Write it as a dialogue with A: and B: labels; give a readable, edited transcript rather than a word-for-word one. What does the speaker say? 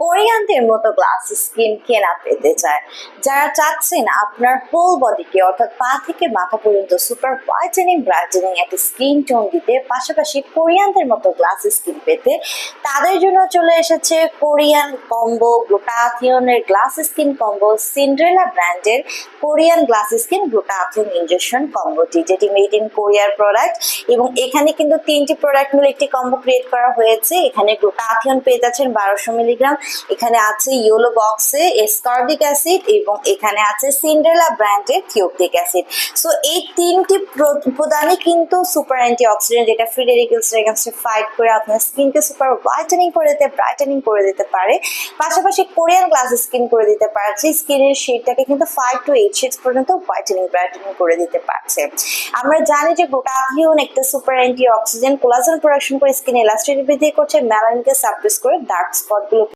A: কোরিয়ানদের মতো glass skin কে না পেতে চায়? যারা চাচ্ছেন আপনার হোল বডিকে অর্থাৎ পা থেকে মাথা পর্যন্ত সুপার হোয়াইটেনিং ব্রাইটেনিং একটা স্কিন টোন দিতে, পাশাপাশি কোরিয়ানদের মতো গ্লাস স্কিন পেতে, তাদের জন্য চলে এসেছে কোরিয়ান কম্বো গ্লুটাথিয়নের গ্লাস স্কিন কম্বো, সিন্ড্রেলা ব্র্যান্ডের Korean glass skin glutathione injection কম্বোটি, যেটি মেড ইন কোরিয়ার প্রোডাক্ট। এবং এখানে কিন্তু 3টি প্রোডাক্ট মিলে একটি কম্বো ক্রিয়েট করা হয়েছে। এখানে গ্লুটাথিয়ন পেয়ে যাচ্ছেন 1200 মিলিগ্রাম, এখানে আছে ইয়েলো বক্সে এসকার্বিক অ্যাসিড, এবং এখানে আছে সিন্ড্রেলা ব্র্যান্ডের থিওপ্টিক অ্যাসিড। সো এই 3টি উপাদানই কিন্তু সুপার অ্যান্টিঅক্সিডেন্ট, যেটা ফ্রি রেডিক্যালসের এগেইনস্টে ফাইট করে আপনার স্কিনকে সুপার হোয়াইটেনিং করে দিতে, ব্রাইটেনিং করে দিতে পারে। পাশাপাশি কোরিয়ান গ্লাস স্কিন করে দিতে পারছে, স্কিনের শেডটাকে কিন্তু 5 to 8 শেডস পর্যন্ত হোয়াইটেনিং ব্রাইটেনিং করে দিতে পারছে। আমরা জানি যে গ্লুটাথিয়ন একটা সুপার অ্যান্টিঅক্সিডেন্ট, কোলাজেন প্রোডাকশন করে স্কিন ইলাস্টিসিটি বৃদ্ধি করছে, মেলানিনকে সাপ্রেস করে ডার্ক স্পট গুলো